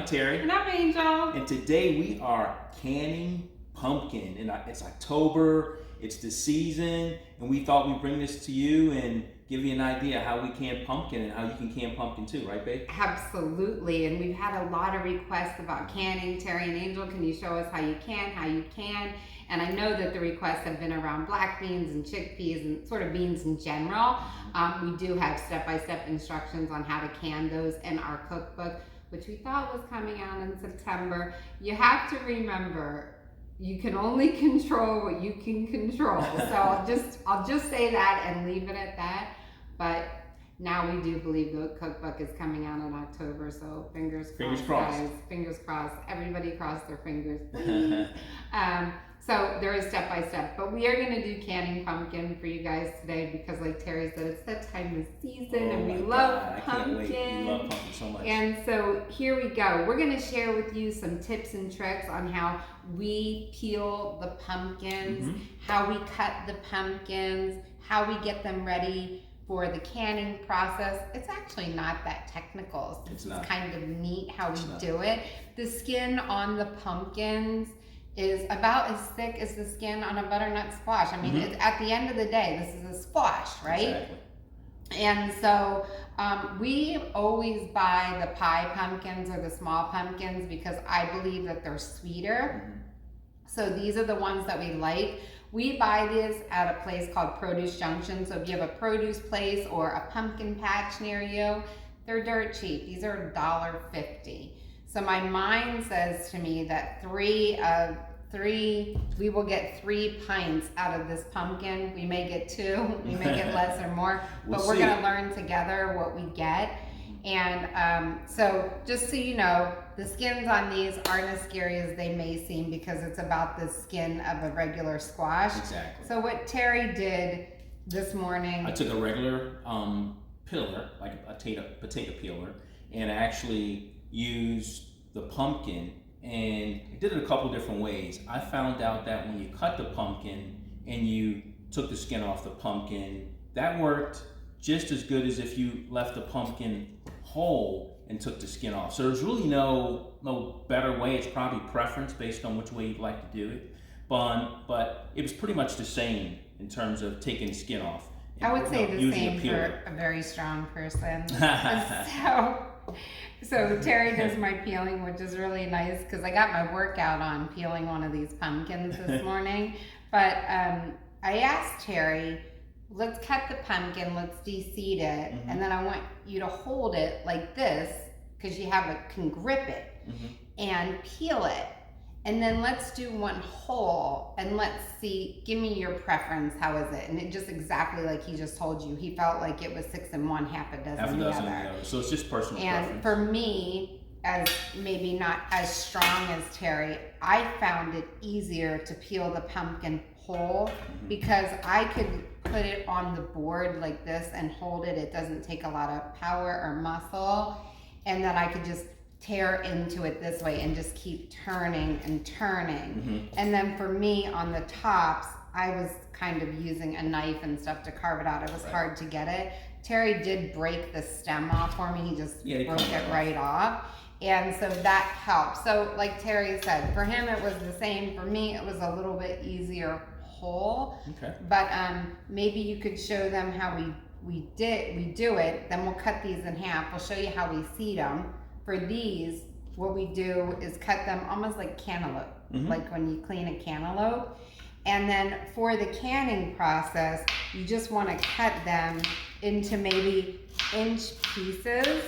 I'm Terry. And I'm Angel. And today we are canning pumpkin. And it's October, it's the season, and we thought we'd bring this to you and give you an idea how we can pumpkin and how you can can pumpkin too, right, babe? Absolutely. And we've had a lot of requests about canning. Terry and Angel, can you show us how you can? And I know that the requests have been around black beans and chickpeas and sort of beans in general. We do have step-by-step instructions on how to can those in our cookbook, which we thought was coming out in September. You have to remember, you can only control what you can control. So I'll just say that and leave it at that. But now we do believe the cookbook is coming out in October, so fingers crossed, guys. Fingers crossed. Everybody cross their fingers, please. So there is step by step, but we are going to do canning pumpkin for you guys today because, like Terry said, it's that time of season and we love pumpkin. We love pumpkin so much. And so here we go. We're going to share with you some tips and tricks on how we peel the pumpkins, how we cut the pumpkins, how we get them ready for the canning process. It's actually not that technical. It's kind of neat how we do it. The skin on the pumpkins is about as thick as the skin on a butternut squash. I mean, it's, at the end of the day, this is a squash, right? Exactly. And so we always buy the pie pumpkins or the small pumpkins because I believe that they're sweeter. So these are the ones that we like. We buy this at a place called Produce Junction. So if you have a produce place or a pumpkin patch near you, they're dirt cheap. These are $1.50. So my mind says to me that we will get 3 pints out of this pumpkin. We may get 2, we may get less or more, but we're gonna learn together what we get. And so just so you know, the skins on these aren't as scary as they may seem because it's about the skin of a regular squash. Exactly. So what Terry did this morning, I took a regular peeler, like a potato peeler, and I actually used the pumpkin, and I did it a couple different ways. I found out that when you cut the pumpkin and you took the skin off the pumpkin, that worked just as good as if you left the pumpkin whole and took the skin off. So there's really no better way. It's probably preference based on which way you'd like to do it. But it was pretty much the same in terms of taking the skin off. I would say the same for a very strong person. So Terry does my peeling, which is really nice because I got my workout on peeling one of these pumpkins this morning. But I asked Terry, let's cut the pumpkin, let's de-seed it, and then I want you to hold it like this because you can grip it and peel it. And then let's do one whole and let's see, give me your preference, how is it? And it just exactly like he just told you. He felt like it was 6 in one, half a dozen the other. So it's just personal preference. And for me, as maybe not as strong as Terry, I found it easier to peel the pumpkin whole because I could put it on the board like this and hold it. It doesn't take a lot of power or muscle. And then I could just tear into it this way and just keep turning and turning. And then for me on the tops, I was kind of using a knife and stuff to carve it out. It was hard to get it. Terry did break the stem off for me. He just broke it right off. And so that helped. So like Terry said, for him it was the same. For me it was a little bit easier whole. But maybe you could show them how we do it. Then we'll cut these in half. We'll show you how we seed them. For these, what we do is cut them almost like cantaloupe, like when you clean a cantaloupe. And then for the canning process, you just want to cut them into maybe inch pieces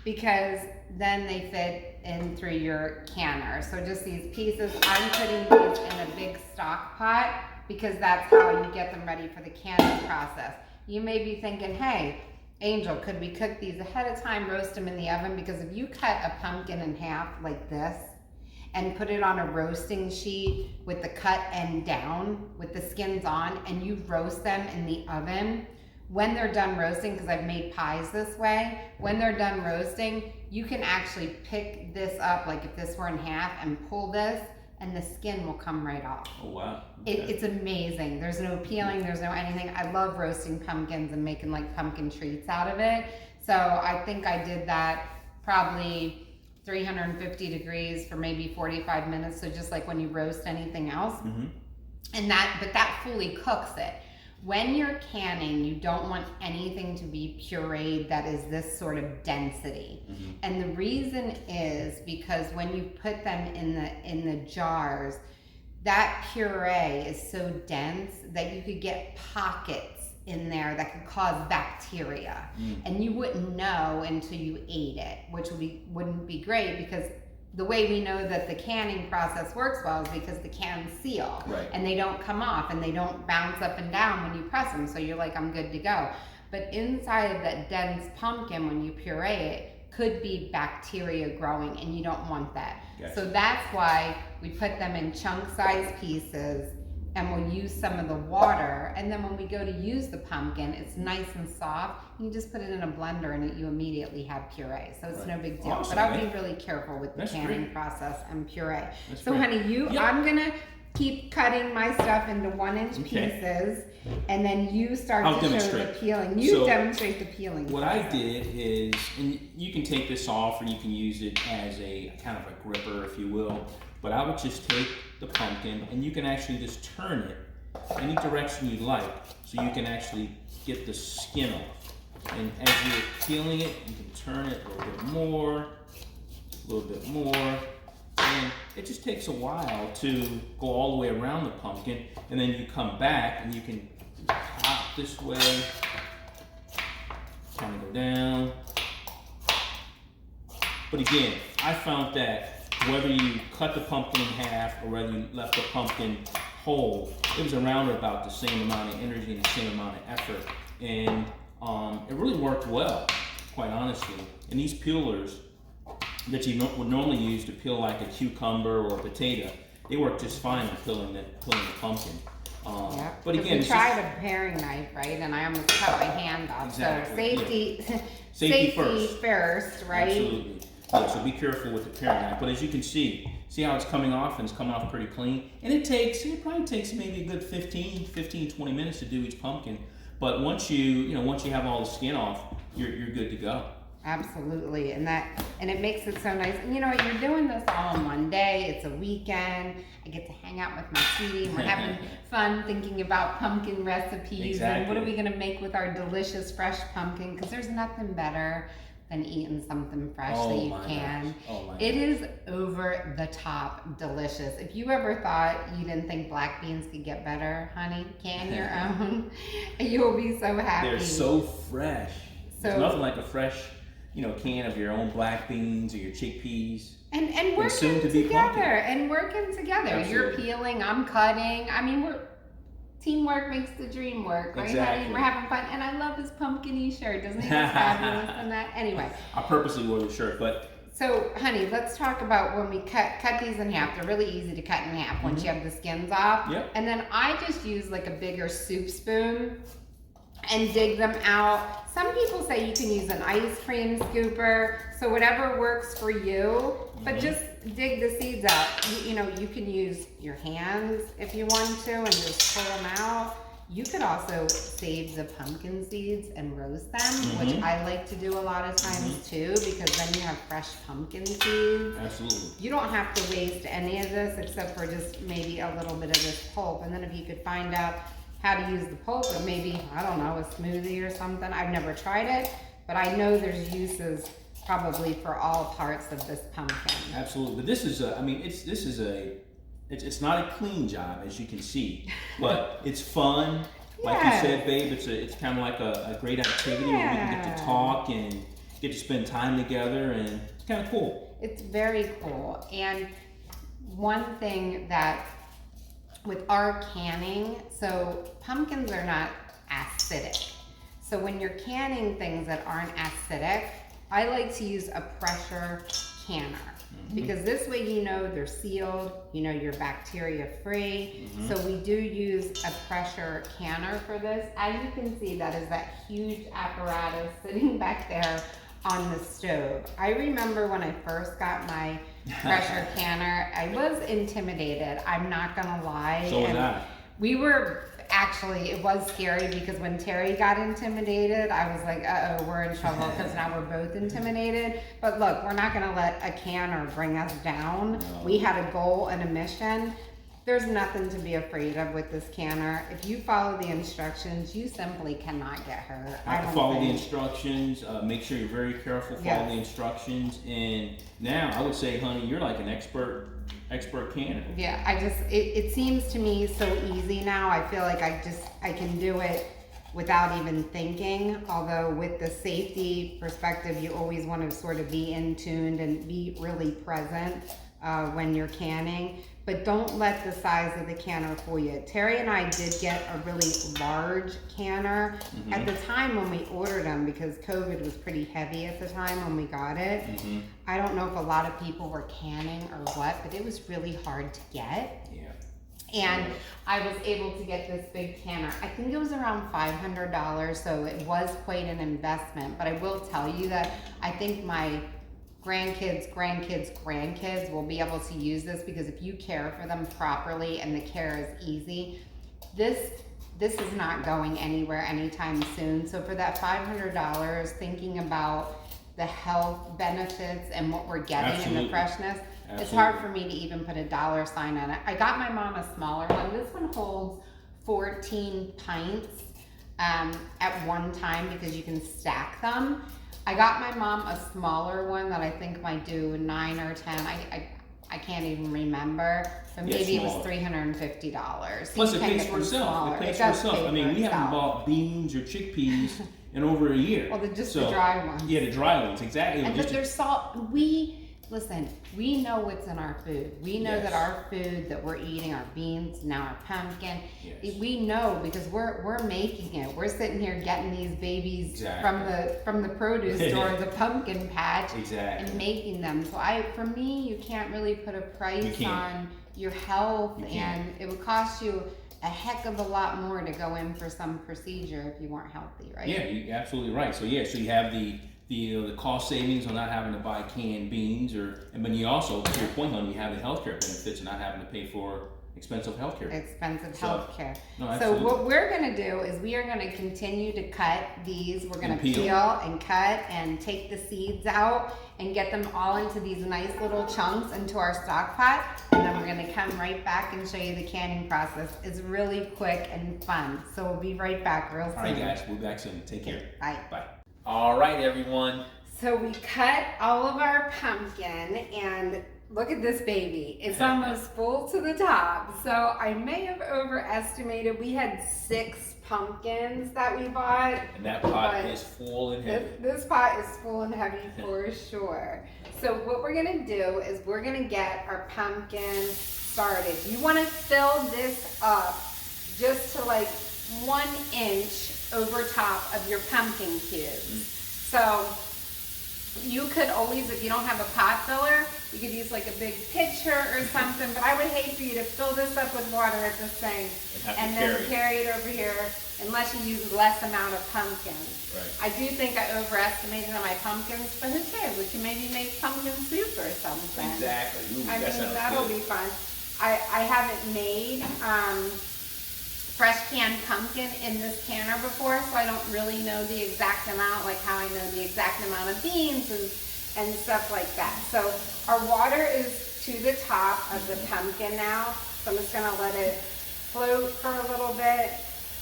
because then they fit in through your canner. So just these pieces, I'm putting these in a big stock pot because that's how you get them ready for the canning process. You may be thinking, hey, Angel, could we cook these ahead of time, roast them in the oven? Because if you cut a pumpkin in half like this and put it on a roasting sheet with the cut end down, with the skins on, and you roast them in the oven, when they're done roasting, because I've made pies this way, when they're done roasting, you can actually pick this up, like if this were in half, and pull this, and the skin will come right off. Oh, wow. Okay. It's amazing. There's no peeling, there's no anything. I love roasting pumpkins and making like pumpkin treats out of it. So I think I did that probably 350 degrees for maybe 45 minutes. So just like when you roast anything else. Mm-hmm. But that fully cooks it. When you're canning, you don't want anything to be pureed that is this sort of density. Mm-hmm. And the reason is because when you put them in the jars, that puree is so dense that you could get pockets in there that could cause bacteria. And you wouldn't know until you ate it, which wouldn't be great, because the way we know that the canning process works well is because the cans seal, right, and they don't come off and they don't bounce up and down when you press them. So you're like, I'm good to go. But inside of that dense pumpkin, when you puree it, could be bacteria growing, and you don't want that. Gotcha. So that's why we put them in chunk-sized pieces, and we'll use some of the water. And then when we go to use the pumpkin, it's nice and soft. You just put it in a blender and you immediately have puree. So it's no big deal. Awesome, but I would be really careful with the That's canning great. process and puree. That's so great. honey, I'm gonna keep cutting my stuff into 1-inch Okay. pieces, and then you start I'll to show the demonstrate. peeling. You So, demonstrate the peeling. What I did is, and you can take this off or you can use it as a kind of a gripper, if you will, but I would just take the pumpkin and you can actually just turn it any direction you like, so you can actually get the skin off. And as you're peeling it, you can turn it a little bit more, and it just takes a while to go all the way around the pumpkin, and then you come back and you can pop this way, kind of go down. But again, I found that whether you cut the pumpkin in half or whether you left the pumpkin whole, it was around about the same amount of energy and the same amount of effort, and it really worked well, quite honestly. And these peelers that you would normally use to peel like a cucumber or a potato, they work just fine at peeling the pumpkin. Yeah. But again, we tried a paring knife, right? And I almost cut my hand off. Exactly, So Safety first, right? Absolutely. Yeah, so be careful with the paring knife. But as you can see how it's coming off, and it's coming off pretty clean. And it probably takes maybe a good 15, 20 minutes to do each pumpkin. But once you have all the skin off, you're good to go. Absolutely, and it makes it so nice. And you know what, you're doing this all in one day. It's a weekend. I get to hang out with my sweetie. We're having fun thinking about pumpkin recipes and what are we gonna make with our delicious fresh pumpkin, because there's nothing better than eating something fresh that you can. It is over the top delicious. If you ever thought you didn't think black beans could get better, honey, can your own. You'll be so happy. They're so fresh. There's nothing like a fresh, can of your own black beans or your chickpeas. And working together. Absolutely. You're peeling, I'm cutting. I mean, teamwork makes the dream work, right? Exactly. Honey? We're having fun, and I love his pumpkin-y shirt. Doesn't he look fabulous in that? Anyway. I purposely wore the shirt, but. So, honey, let's talk about when we cut these in half. They're really easy to cut in half once you have the skins off. Yep. And then I just use like a bigger soup spoon and dig them out. Some people say you can use an ice cream scooper, so whatever works for you, but just dig the seeds out. You can use your hands if you want to and just pull them out. You could also save the pumpkin seeds and roast them, which I like to do a lot of times too, because then you have fresh pumpkin seeds. Absolutely. You don't have to waste any of this except for just maybe a little bit of this pulp. And then if you could find out how to use the pulp, or maybe, I don't know, a smoothie or something. I've never tried it, but I know there's uses probably for all parts of this pumpkin. Absolutely. But this is it's not a clean job, as you can see, but it's fun. Like you said, babe, it's kind of like a great activity where we can get to talk and get to spend time together, and it's kind of cool. It's very cool. And one thing that with our canning, so pumpkins are not acidic. So when you're canning things that aren't acidic, I like to use a pressure canner. Because this way they're sealed, you're bacteria free. So we do use a pressure canner for this. As you can see, that is that huge apparatus sitting back there on the stove. I remember when I first got my pressure canner, I was intimidated, I'm not gonna lie. So was I. We were actually, it was scary because when Terry got intimidated, I was like, uh-oh, we're in trouble because now we're both intimidated. But look, we're not gonna let a canner bring us down. No. We had a goal and a mission. There's nothing to be afraid of with this canner. If you follow the instructions, you simply cannot get hurt. I don't follow the think. instructions. Make sure you're very careful. Follow Yes. the instructions. And now I would say, honey, you're like an expert canner. Yeah, it seems to me so easy now. I feel like I can do it without even thinking. Although with the safety perspective, you always want to sort of be in tuned and be really present when you're canning. But don't let the size of the canner fool you. Terry and I did get a really large canner at the time when we ordered them because COVID was pretty heavy at the time when we got it. I don't know if a lot of people were canning or what, but it was really hard to get. Yeah. And I was able to get this big canner. I think it was around $500, so it was quite an investment. But I will tell you that I think my grandkids will be able to use this because if you care for them properly and the care is easy, this is not going anywhere anytime soon. So for that $500, thinking about the health benefits and what we're getting and the freshness, it's hard for me to even put a dollar sign on it. I got my mom a smaller one. This one holds 14 pints at one time because you can stack them. I got my mom a smaller one that I think might do 9 or 10. I can't even remember, but maybe it was $350. Plus, it pays for itself. It pays for itself. I mean, we haven't bought beans or chickpeas in over a year. Well, just the dry ones. Yeah, the dry ones, exactly. And but there's salt. Listen, we know what's in our food. We know that our food that we're eating, our beans, now our pumpkin, we know because we're making it. We're sitting here getting these babies from the produce store, the pumpkin patch, and making them. So for me, you can't really put a price on your health, and it would cost you a heck of a lot more to go in for some procedure if you weren't healthy, right? Yeah, you're absolutely right. So you have the cost savings on not having to buy canned beans, but you also, to your point, honey, you have the healthcare benefits of not having to pay for expensive healthcare. Healthcare. No, so what we're gonna do is we are gonna continue to cut these. We're gonna peel and cut and take the seeds out and get them all into these nice little chunks into our stock pot, and then we're gonna come right back and show you the canning process. It's really quick and fun. So we'll be right back real soon. All right, guys, we'll be back soon. Take care. Bye. Bye. All right, everyone. So we cut all of our pumpkin, and look at this baby. It's almost full to the top. So I may have overestimated. We had 6 pumpkins that we bought. And that pot is full and heavy. This pot is full and heavy for sure. So what we're gonna do is we're gonna get our pumpkin started. You wanna fill this up just to like 1 inch over top of your pumpkin cubes. So you could always, if you don't have a pot filler, you could use like a big pitcher or something, but I would hate for you to fill this up with water at this thing and then carry it over here unless you use less amount of pumpkins. Right. I do think I overestimated on my pumpkins, but who cares? We can maybe make pumpkin soup or something. Exactly. Ooh, I mean, that'll be fun. I haven't made fresh canned pumpkin in this canner before, so I don't really know the exact amount, like how I know the exact amount of beans and stuff like that. So our water is to the top of the pumpkin now, so I'm just gonna let it float for a little bit,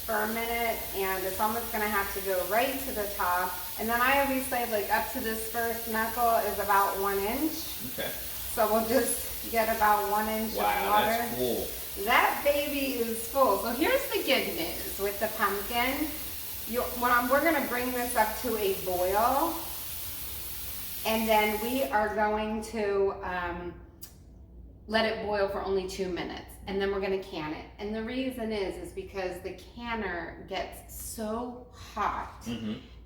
for a minute, and it's almost gonna have to go right to the top. And then I always say like up to this first knuckle is about 1 inch. Okay. So we'll just get about 1 inch of water. Wow, that's full. That baby is full. So here's the good news with the pumpkin. We're gonna bring this up to a boil, and then we are going to let it boil for only 2 minutes, and then we're gonna can it. And the reason is because the canner gets so hot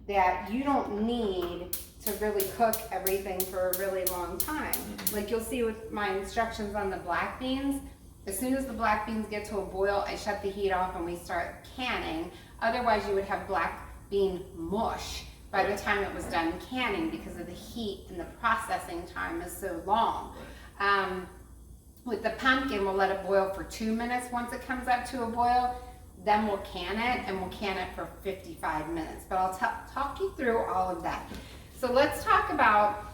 that you don't need to really cook everything for a really long time. Like you'll see with my instructions on the black beans, as soon as the black beans get to a boil, I shut the heat off and we start canning. Otherwise, you would have black bean mush by the time it was done canning because of the heat and the processing time is so long. With the pumpkin, we'll let it boil for 2 minutes. Once it comes up to a boil, then we'll can it, and we'll can it for 55 minutes. But I'll talk you through all of that. So let's talk about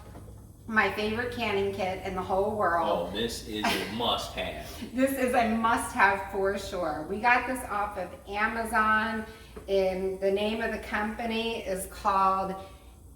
my favorite canning kit in the whole world. Oh, this is a must-have. This is a must-have for sure. We got this off of Amazon, and the name of the company is called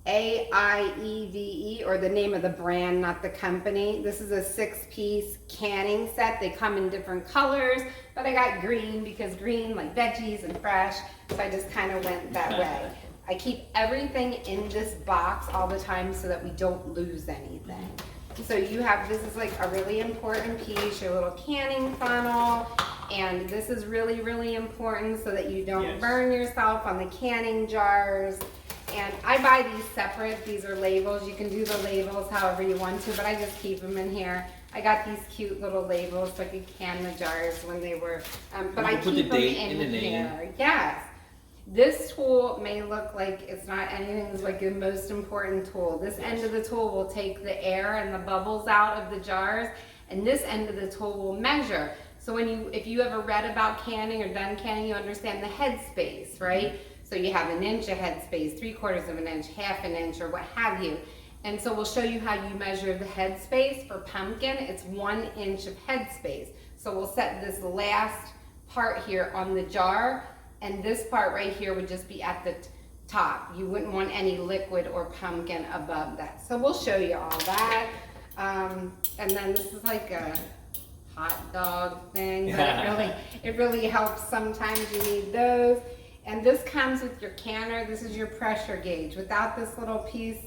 AIEVE, or the name of the brand, not the company. This is a 6-piece canning set. They come in different colors, but I got green because green, like veggies and fresh, so I just kind of went that way. I keep everything in this box all the time so that we don't lose anything. So you have, this is like a really important piece, your little canning funnel, and this is really, really important so that you don't burn yourself on the canning jars. And I buy these separate. These are labels. You can do the labels however you want to, but I just keep them in here. I got these cute little labels so I could can the jars when they were, but I keep them in here. Yes. This tool may look like it's not anything. It's like the most important tool. This end of the tool will take the air and the bubbles out of the jars, and this end of the tool will measure. So if you ever read about canning or done canning, you understand the head space, right? So you have 1 inch of head space, 3/4 of an inch, 1/2 an inch, or what have you. And so we'll show you how you measure the head space. For pumpkin, it's 1 inch of head space. So we'll set this last part here on the jar, and this part right here would just be at the top. You wouldn't want any liquid or pumpkin above that. So we'll show you all that. And then this is like a hot dog thing, but it really helps. Sometimes you need those. And this comes with your canner. This is your pressure gauge. Without this little piece,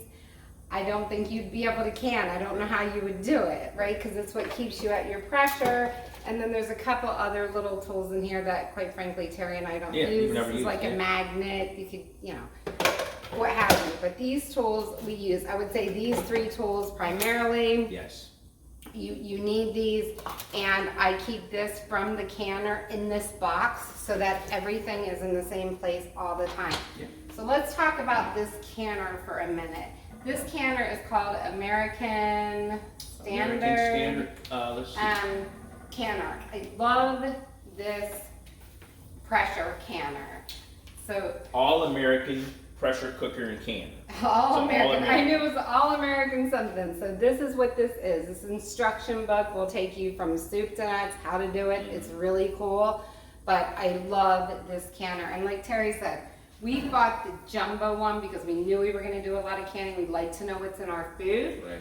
I don't think you'd be able to can. I don't know how you would do it, right? Because it's what keeps you at your pressure. And then there's a couple other little tools in here that, quite frankly, Terry and I don't use. This is like a magnet. You could, you know, what have you. But these tools we use. I would say these 3 tools primarily. Yes. You need these, and I keep this from the canner in this box so that everything is in the same place all the time. Yeah. So let's talk about this canner for a minute. This canner is called American Standard canner. I love this pressure canner. So all American pressure cooker and canner. All American. I knew it was all American something. So this is what this is. This instruction book will take you from soup to nuts, how to do it. It's really cool. But I love this canner. And like Terry said, we bought the jumbo one because we knew we were going to do a lot of canning. We'd like to know what's in our food. Right.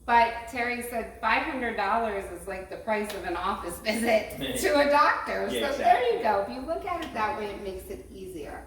But Terry said $500 is like the price of an office visit to a doctor. So there you go. If you look at it that way, it makes it easier.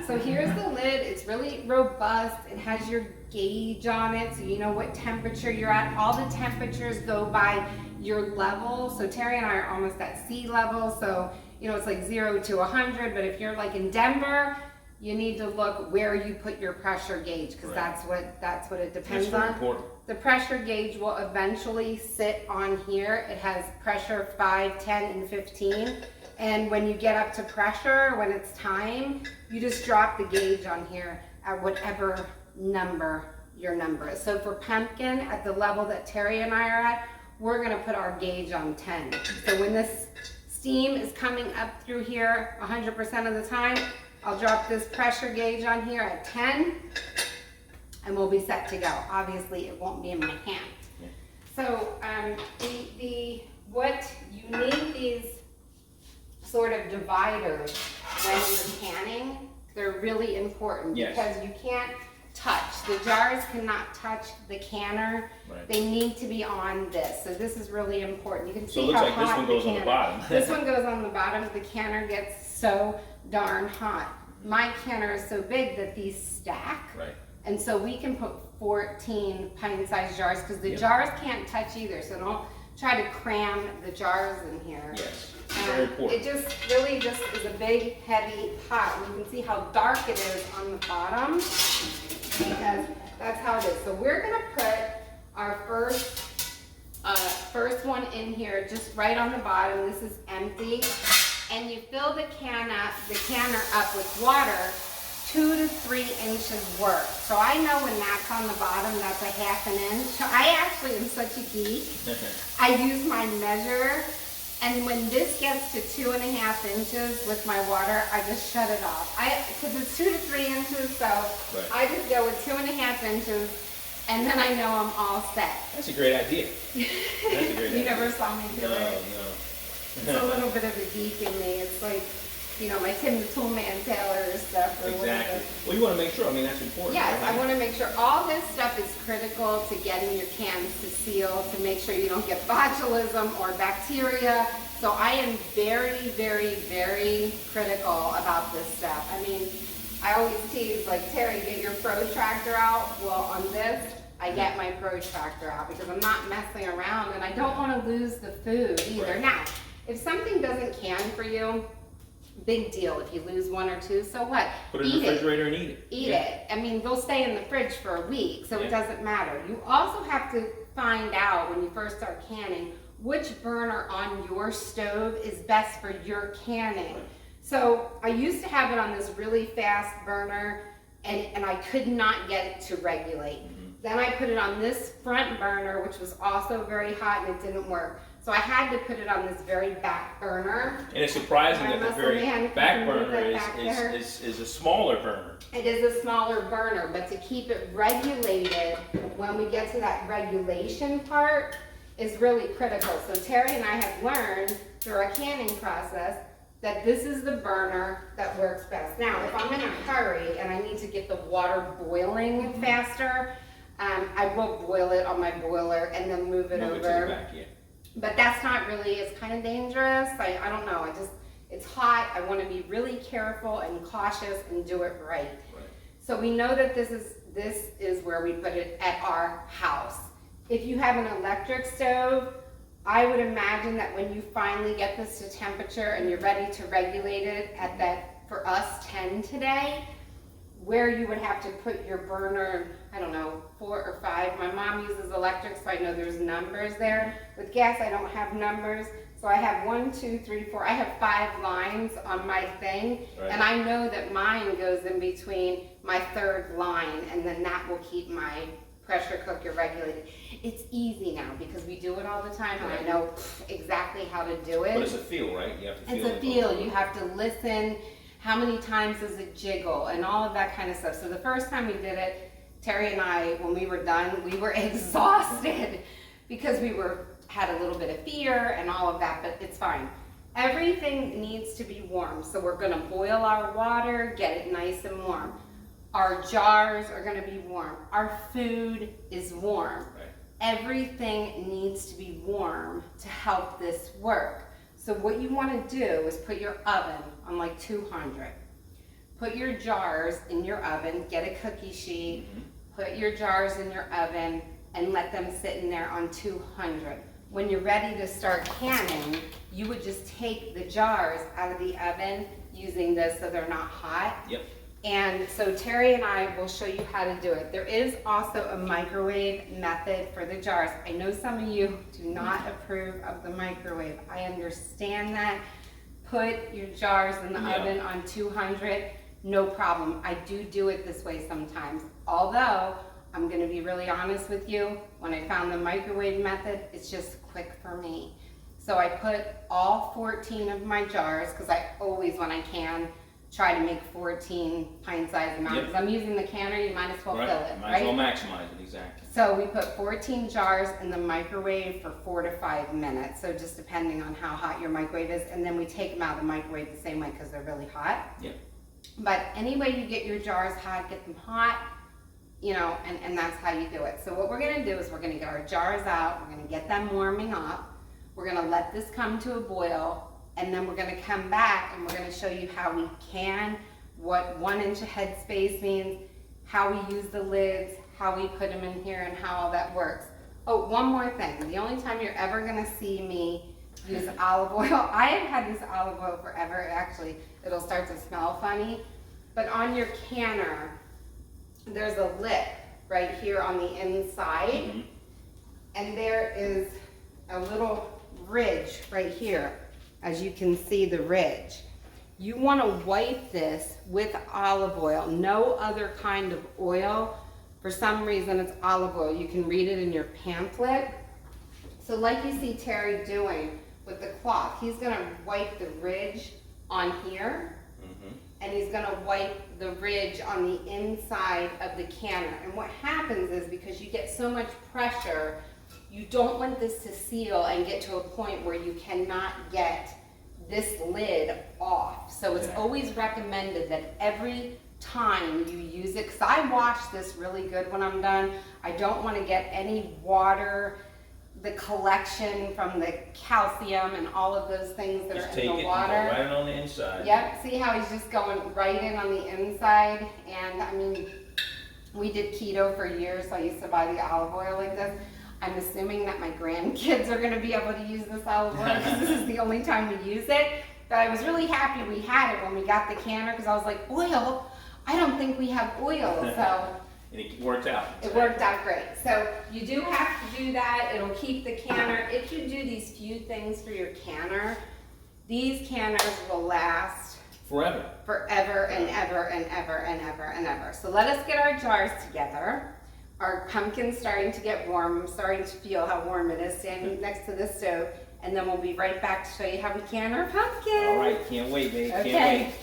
So here's the lid. It's really robust. It has your gauge on it, so you know what temperature you're at. All the temperatures go by your level. So Terry and I are almost at sea level. So, you know, it's like 0 to 100. But if you're like in Denver, you need to look where you put your pressure gauge, because that's what it depends on. That's very important. The pressure gauge will eventually sit on here. It has pressure 5, 10, and 15. And when you get up to pressure, when it's time, you just drop the gauge on here at whatever number your number is. So for pumpkin, at the level that Terry and I are at, we're gonna put our gauge on 10. So when this steam is coming up through here 100% of the time, I'll drop this pressure gauge on here at 10, and we'll be set to go. Obviously, it won't be in my hand. Yeah. So what you need these sort of dividers when you're canning. They're really important because you can't touch. The jars cannot touch the canner. Right. They need to be on this. So this is really important. You can see how hot this one goes on the bottom. This one goes on the bottom. The canner gets so darn hot. My canner is so big that these stack. Right. And so we can put 14 pint-sized jars because the jars can't touch either. So don't try to cram the jars in here. Yes. Very important. It just really just is a big, heavy pot. And you can see how dark it is on the bottom because that's how it is. So we're gonna put our first one in here, just right on the bottom. This is empty, and you fill the canner up with water 2 to 3 inches worth. So I know when that's on the bottom, that's a 1/2 inch. I actually am such a geek. I use my measure And when this gets to 2.5 inches with my water, I just shut it off. Because it's 2 to 3 inches, so Right. I just go with 2.5 inches, and then I know I'm all set. That's a great idea. That's a great You idea. never saw me do No, it. no. It's a little bit of a geek in me. It's like, you know, my Tim the Toolman Taylor stuff or Exactly. whatever. Well, you want to make sure. I mean, that's important. Yes, right? I want to make sure all this stuff is critical to getting your cans to seal, to make sure you don't get botulism or bacteria. So I am very, very, very critical about this stuff. I mean, I always tease, like, Terry, get your protractor out. Well, on this, I get my protractor out because I'm not messing around and I don't want to lose the food either. Right. Now, if something doesn't can for you, big deal. If you lose 1 or 2, so what? Put it in the refrigerator and eat it. Eat it. I mean, they'll stay in the fridge for a week, so Yeah. it doesn't matter. You also have to find out when you first start canning which burner on your stove is best for your canning. Right. So I used to have it on this really fast burner, and I could not get it to regulate. Then I put it on this front burner, which was also very hot, and it didn't work. So I had to put it on this very back burner. And it's surprising My that the muscle very man back can move burner that back there. is a smaller burner. It is a smaller burner, but to keep it regulated, when we get to that regulation part, is really critical. So Terry and I have learned through our canning process that this is the burner that works best. Now, if I'm in a hurry and I need to get the water boiling faster, I will boil it on my boiler and then move it Move over. it to the back, yeah. But that's not really, it's kind of dangerous. I don't know, it's hot. I want to be really careful and cautious and do it right. Right. So we know that this is where we put it at our house. If you have an electric stove, I would imagine that when you finally get this to temperature and you're ready to regulate it at that, for us, 10 today, where you would have to put your burner, I don't know, 4 or 5. My mom uses electric, so I know there's numbers there. With gas, I don't have numbers. So I have 1, 2, 3, 4. I have 5 lines on my thing. Right. And I know that mine goes in between my 3rd line, and then that will keep my pressure cooker regulated. It's easy now because we do it all the time, and I know exactly how to do it. But it's a feel, right? You have to feel It's a it. feel. You have to listen. How many times does it jiggle and all of that kind of stuff. So the first time we did it, Terry and I, when we were done, we were exhausted because we had a little bit of fear and all of that, but it's fine. Everything needs to be warm. So we're gonna boil our water, get it nice and warm. Our jars are gonna be warm. Our food is warm. Right. Everything needs to be warm to help this work. So what you want to do is put your oven on like 200. Put your jars in your oven, get a cookie sheet, put your jars in your oven, and let them sit in there on 200. When you're ready to start canning, you would just take the jars out of the oven using this so they're not hot. Yep. And so Terry and I will show you how to do it. There is also a microwave method for the jars. I know some of you do not approve of the microwave. I understand that. Put your jars in the oven on 200, no problem. I do it this way sometimes. Although, I'm gonna be really honest with you, when I found the microwave method, it's just quick for me. So I put all 14 of my jars, because I always, when I can, try to make 14 pint-sized amount. Yep. Because I'm using the canner, you might as well Right. fill it, Might as well right? maximize it, exactly. So we put 14 jars in the microwave for 4 to 5 minutes. So just depending on how hot your microwave is. And then we take them out of the microwave the same way because they're really hot. Yep. But any way you get your jars hot, get them hot, you know, and that's how you do it. So what we're gonna do is we're gonna get our jars out, we're gonna get them warming up, we're gonna let this come to a boil, and then we're gonna come back and we're gonna show you how we can, what 1 inch head space means, how we use the lids, how we put them in here, and how all that works. Oh, one more thing. The only time you're ever gonna see me use olive oil, I have had this olive oil forever. Actually, it'll start to smell funny. But on your canner, there's a lip right here on the inside, and there is a little ridge right here. As you can see the ridge. You want to wipe this with olive oil, no other kind of oil. For some reason it's olive oil. You can read it in your pamphlet. So like you see Terry doing with the cloth. He's gonna wipe the ridge on here, and he's gonna wipe the ridge on the inside of the canner. And what happens is, because you get so much pressure, you don't want this to seal and get to a point where you cannot get this lid off. So it's always recommended that every time you use it, because I wash this really good when I'm done. I don't want to get any water, the collection from the calcium and all of those things that Just are take in the it water. and go right on the inside. Yep, see how he's just going right in on the inside? And I mean, we did keto for years, so I used to buy the olive oil like this. I'm assuming that my grandkids are gonna be able to use this olive oil because this is the only time we use it. But I was really happy we had it when we got the canner, because I was like, oil? I don't think we have oil, so. And it worked out. It worked out great. So you do have to do that. It'll keep the canner. If you do these few things for your canner, these canners will last Forever. forever and ever and ever and ever and ever. So let us get our jars together. Our pumpkin's starting to get warm. I'm starting to feel how warm it is standing next to this stove. And then we'll be right back to show you how we can our pumpkin. All right, can't wait, babe. Okay. Can't wait.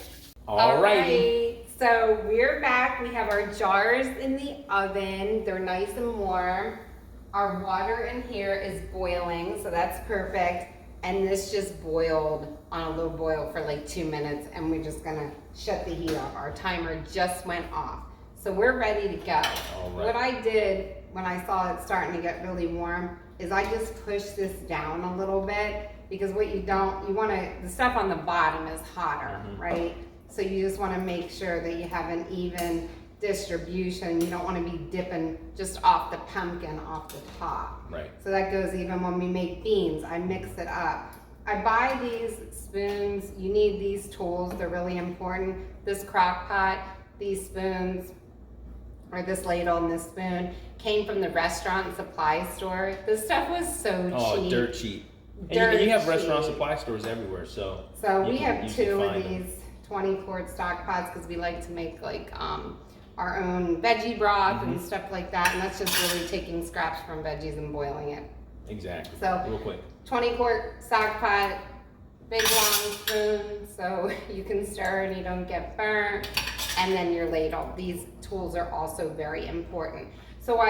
All right, so we're back. We have our jars in the oven. They're nice and warm. Our water in here is boiling, so that's perfect. And this just boiled on a low boil for like 2 minutes, and we're just gonna shut the heat off. Our timer just went off. So we're ready to go. All right. What I did when I saw it starting to get really warm is I just pushed this down a little bit, because what you wanna, the stuff on the bottom is hotter, right? So you just want to make sure that you have an even distribution. You don't want to be dipping just off the pumpkin off the top. Right. So that goes even when we make beans. I mix it up. I buy these spoons. You need these tools. They're really important. This crock pot, these spoons, or this ladle and this spoon came from the restaurant supply store. This stuff was so cheap. Dirt cheap. Dirt And you have cheap. restaurant supply stores everywhere, so. So you we can- have you can 2 of find them. these 20-quart stock pots, because we like to make like our own veggie broth and stuff like that, and that's just really taking scraps from veggies and boiling it. Exactly. So real quick. 20-quart stock pot, big long spoon, so you can stir and you don't get burnt, and then your ladle. These tools are also very important. So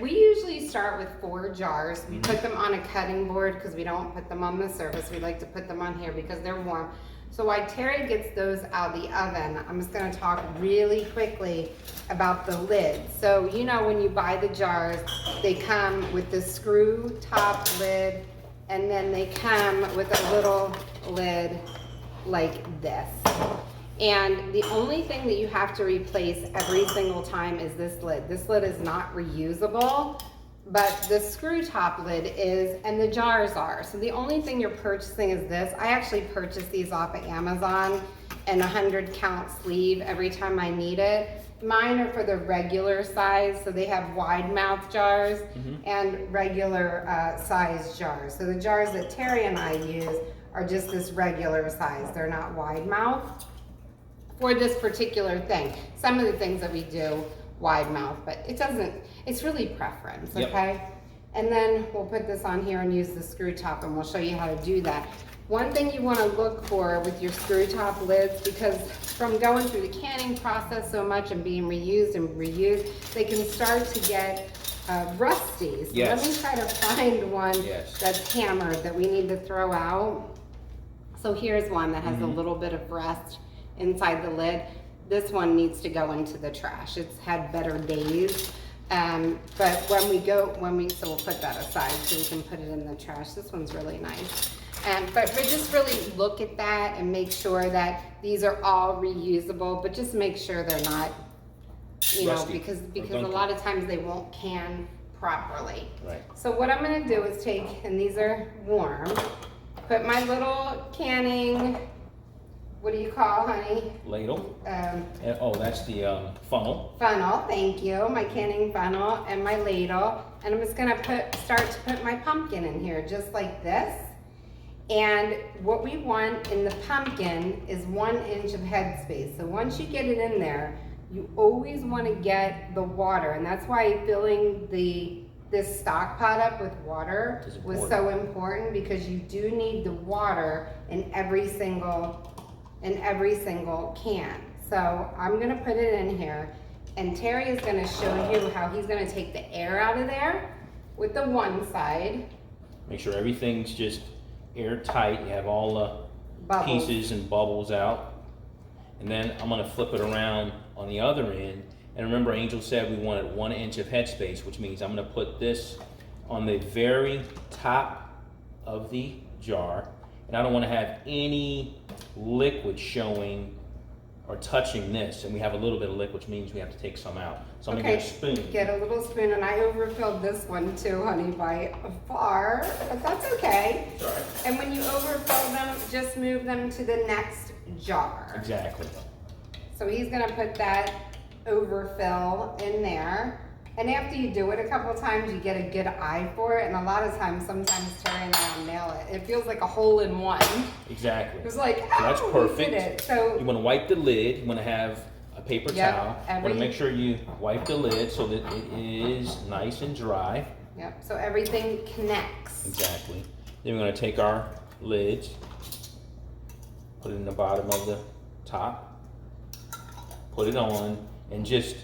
we usually start with 4 jars. We put them on a cutting board because we don't put them on the surface. We like to put them on here because they're warm. So while Terry gets those out of the oven, I'm just gonna talk really quickly about the lid. So you know, when you buy the jars, they come with the screw top lid, and then they come with a little lid like this. And the only thing that you have to replace every single time is this lid. This lid is not reusable, but the screw top lid is, and the jars are. So the only thing you're purchasing is this. I actually purchased these off of Amazon in a 100-count sleeve every time I need it. Mine are for the regular size, so they have wide mouth jars and regular size jars. So the jars that Terry and I use are just this regular size. They're not wide mouth for this particular thing. Some of the things that we do wide mouth, but it's really preference, okay? And then we'll put this on here and use the screw top, and we'll show you how to do that. One thing you wanna look for with your screw top lids, because from going through the canning process so much and being reused and reused, they can start to get rusty. So let me try to find one that's hammered that we need to throw out. So here's one that has a little bit of rust inside the lid. This one needs to go into the trash. It's had better days. But so we'll put that aside so we can put it in the trash. This one's really nice. But just really look at that and make sure that these are all reusable, but just make sure they're not, Rusty, because a lot of times they won't can properly. Right. So what I'm gonna do is take, and these are warm, put my little canning, what do you call, honey? Ladle. That's the funnel. Funnel, thank you. My canning funnel and my ladle. And I'm just gonna start to put my pumpkin in here, just like this. And what we want in the pumpkin is 1 inch of headspace. So once you get it in there, you always wanna get the water. And that's why filling the this stock pot up with water It's was important. so important, because you do need the water in every single can. So I'm gonna put it in here, and Terry is gonna show you how he's gonna take the air out of there with the one side. Make sure everything's just airtight. You have all the Bubbles. pieces and bubbles out. And then I'm gonna flip it around on the other end. And remember, Angel said we wanted 1 inch of headspace, which means I'm gonna put this on the very top of the jar. And I don't wanna have any liquid showing or touching this. And we have a little bit of liquid, which means we have to take some out. So I'm gonna get a spoon. Get a little spoon, and I overfilled this one too, honey, by far, but that's okay. It's all right. And when you overfill them, just move them to the next jar. Exactly. So he's gonna put that overfill in there. And after you do it a couple times, you get a good eye for it. And a lot of times, sometimes Terry and I will nail it. It feels like a hole in one. Exactly. It was like, So that's oh, perfect. we did it. So You want to wipe the lid. You want to have a paper Yep, towel. You want to make sure you wipe the lid so that it is nice and dry. yep, so everything connects. Exactly. Then we're going to take our lids, put it in the bottom of the top, put it on, and just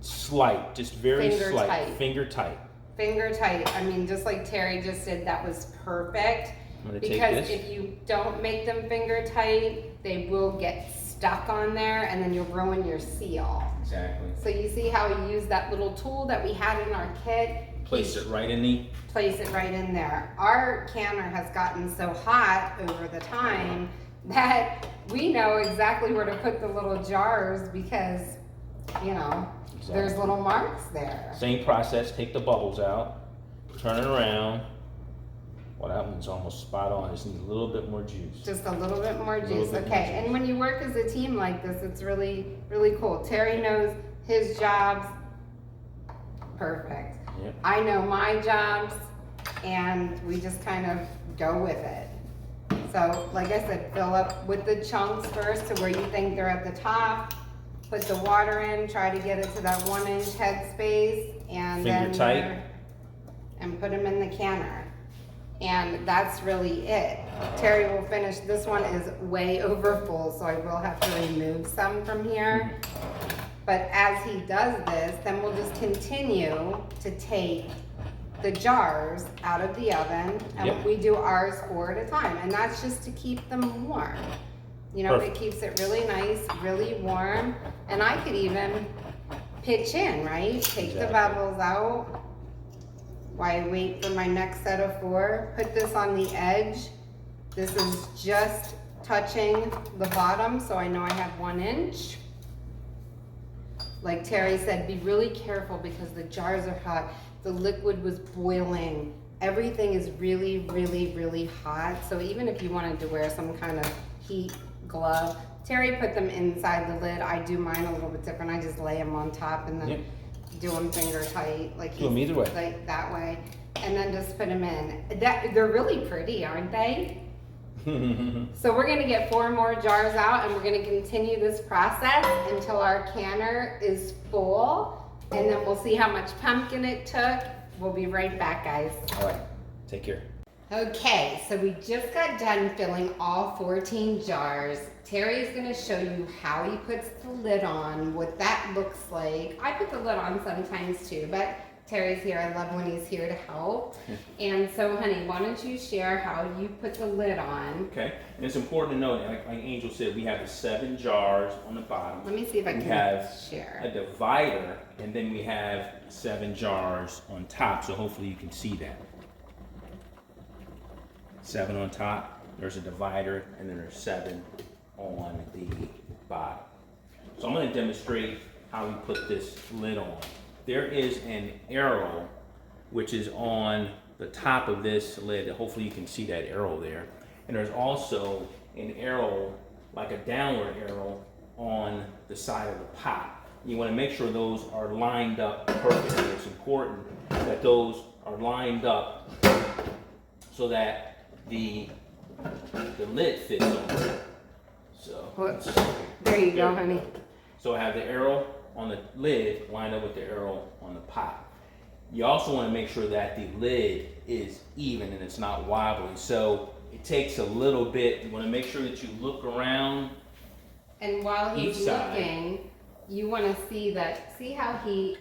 slight, just very Finger slight, tight. finger tight. Finger tight. I mean, just like Terry just did, that was perfect. I'm going to take Because this. if you don't make them finger tight, they will get stuck on there, and then you'll ruin your seal. Exactly. So you see how we used that little tool that we had in our kit? Place it right in the. Place it right in there. Our canner has gotten so hot over the time that we know exactly where to put the little jars, because, you know, there's Exactly. little marks there. Same process, take the bubbles out, turn it around. Well, that one's almost spot on. Just need a little bit more juice. Just a little bit more Little juice, bit more okay. juice. And when you work as a team like this, it's really, really cool. Terry knows his jobs perfect. Yep. I know my jobs, and we just kind of go with it. So, like I said, fill up with the chunks first to where you think they're at the top. Put the water in, try to get it to that 1 inch headspace, and Finger then tight. and put them in the canner. And that's really it. Terry will finish. This one is way over full, so I will have to remove some from here. But as he does this, then we'll just continue to take the jars out of the oven, and Yep. we do ours 4 at a time, and that's just to keep them warm. You know, Perfect. it keeps it really nice, really warm, and I could even pitch in, right? Take the Exactly. bubbles out while I wait for my next set of 4. Put this on the edge. This is just touching the bottom, so I know I have 1 inch. Like Terry said, be really careful because the jars are hot. The liquid was boiling. Everything is really, really, really hot. So even if you wanted to wear some kind of heat glove, Terry put them inside the lid. I do mine a little bit different. I just lay them on top and then Yep. do them finger tight, like Do 'em either way. like that way, and then just put them in. They're really pretty, aren't they? So we're gonna get 4 more jars out, and we're gonna continue this process until our canner is full, and then we'll see how much pumpkin it took. We'll be right back, guys. All right. Take care. Okay, so we just got done filling all 14 jars. Terry's gonna show you how he puts the lid on, what that looks like. I put the lid on sometimes too, but Terry's here. I love when he's here to help. And so, honey, why don't you share how you put the lid on? Okay. And it's important to know, like Angel said, we have the 7 jars on the bottom. Let me see if I We can have share. a divider, and then we have 7 jars on top. So hopefully you can see that. 7 on top. There's a divider, and then there's 7 on the bottom. So I'm going to demonstrate how we put this lid on. There is an arrow which is on the top of this lid. Hopefully you can see that arrow there. And there's also an arrow, like a downward arrow, on the side of the pot. You want to make sure those are lined up perfectly. It's important that those are lined up so that the lid fits on. So Whoops. There you go, honey. so I have the arrow on the lid lined up with the arrow on the pot. You also want to make sure that the lid is even and it's not wobbly. So it takes a little bit. You want to make sure that you look around. And while he's Each side. looking, you want to see how he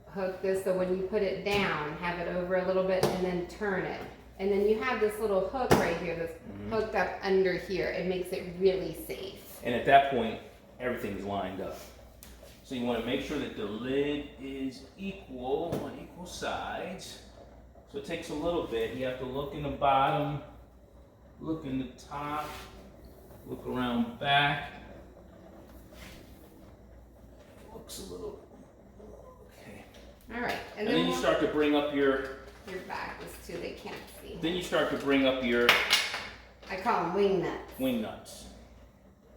hooked this, so when you put it down, have it over a little bit and then turn it. And then you have this little hook right here that's hooked up under here. It makes it really safe. And at that point, everything's lined up. So you want to make sure that the lid is equal, on equal sides. So it takes a little bit. You have to look in the bottom, look in the top, look around back. Looks a little, okay. All right. And then you start to bring up your back is too, they can't see. Then you start to bring up your I call them wing nuts. wing nuts.